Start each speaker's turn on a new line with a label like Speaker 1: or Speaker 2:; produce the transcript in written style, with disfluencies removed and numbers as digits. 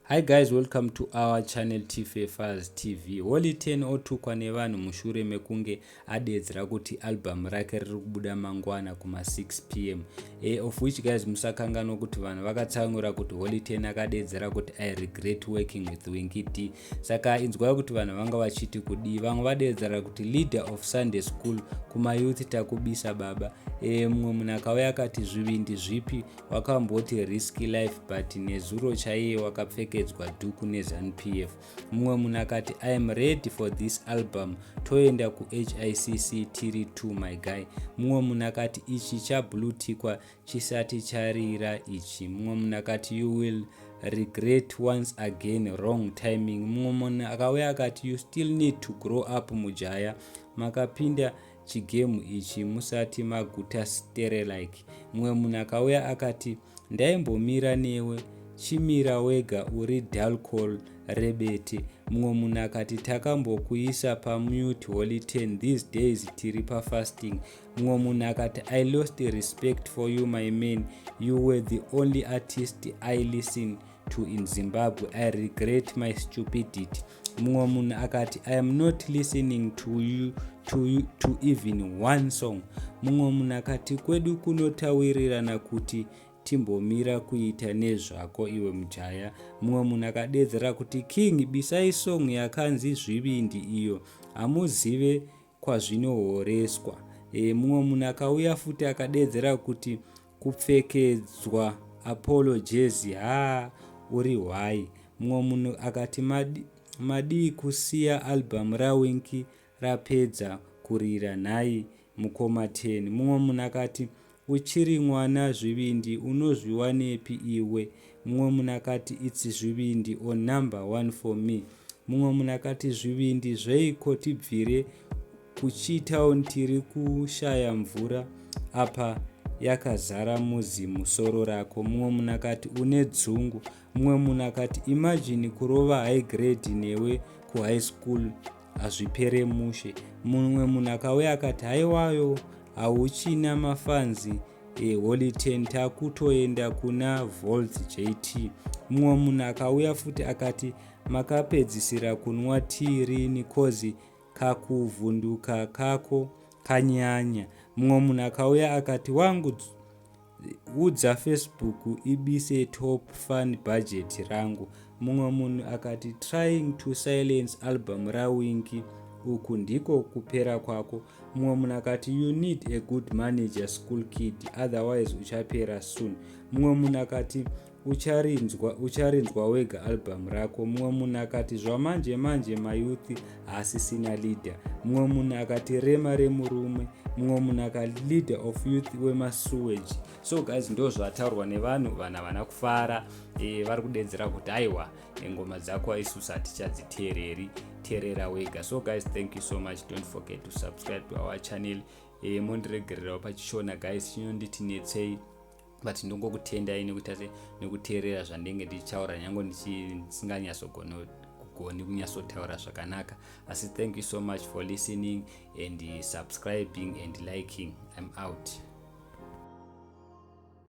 Speaker 1: Hi guys, welcome to our channel TFFers TV. Holy 10 otukwa nevanhu mushure mekunge adedzera kuti album rake riri kubuda mangwana kuma 6 pm. Of which guys musakanganwa kuti vanhu vakatsamura kuti Holy 10 akadedzera kuti I regret working with Winky D. Saka inzwa kuti vanhu vanga vachiti kudi. Vamwe vadedzera kuti leader of Sunday school kuma youth takubisa baba. Mumwe munhu akauya akati zvivindi zvipi wakamboti risky life but nezuro chaiye wakapfekedzwa dhuku neZANU-PF. Mumwe munhu akati I am ready for this album, toenda kuHICC tiri 2 my guy. Mumwe munhu akati ichi chablutikwa chisati charira ichi. Mumwe munhu akati you will regret once again, wrong timing. Mumwe munhu akauya akati you still need to grow up mujaya, makapinda chigemu ichi musati maguta sterelike. Mumwe munhu akauya akati ndaimbomira newe chimira wega uri dalcol rebete. Mumwe munhu akati takambokuisa pamute Holy 10 these days tiri pafasting. Mumwe munhu akati I lost respect for you my man, you were the only artist I listen to in Zimbabwe, I regret my stupidity. Mumwe munhu akati I am not listening to you to even one song. Mumwe munhu akati kwedu kunotawirirana kuti timbomira kuita nezvako iwe mujaya. Mumwe munhu akadedzera kuti king bisai song yakanzi zvivindi iyo hamuzive kwazvinohoreswa. Mumwe munhu akauya futi akadedzera kuti kupfekedzwa apologies uri why. Mumwe munhu akati madii kusiya album raWinky rapedza kurira nhai mukoma 10. Mumwe munhu akati uchiri mwana zvivindi unozviwanepi iwe. Mumwe munhu akati it's zvivindi on number 1 for me. Mumwe munhu akati zvivindi zveiko tibvire kuchitown tiri kushaya mvura apa yakazara muzi musoro rako. Mumwe munhu akati une dzungu. Mumwe munhu akati imagine kurova high grade newe kuhigh school hazvipere mushe. Mumwe munhu akauya akati haiwayo hauchina mafanzi Holy 10 takutoenda kuna Volt JT. Mumwe munhu akauya futi akati makapedzisira kunwa tirini kozi kakuvhunduka kako kanyanya. Mumwe munhu akauya akati wangu udza Facebook ibise top fund budget rangu. Mumwe munhu akati trying to silence album raWinky uku ndiko kupera kwako. Mumwe munhu akati you need a good manager school kid otherwise uchapera soon. Mumwe munhu akati ucharinzwa wega album rako. Mumwe munhu akati zvamanje manje mayouth hasisina leader. Mumwe munhu akati rema remurume. Mumwe munhu akati leader of youth wemasewage. So guys ndo zvataurwa nevanhu vana kufara vari kudedzera kuti aiwa ngoma dzako aisusu hatichadziteereri, teerera wega. So guys thank you so much, don't forget to subscribe to our channel. Mondiregererawo pachishona guys chinonditi netsei but ndongokutendai nekuteerera zvandenge ndichaura nyange ndisinganyasogoni kunyatsotaura zvakanaka. Asi thank you so much for listening and subscribing and liking. I'm out.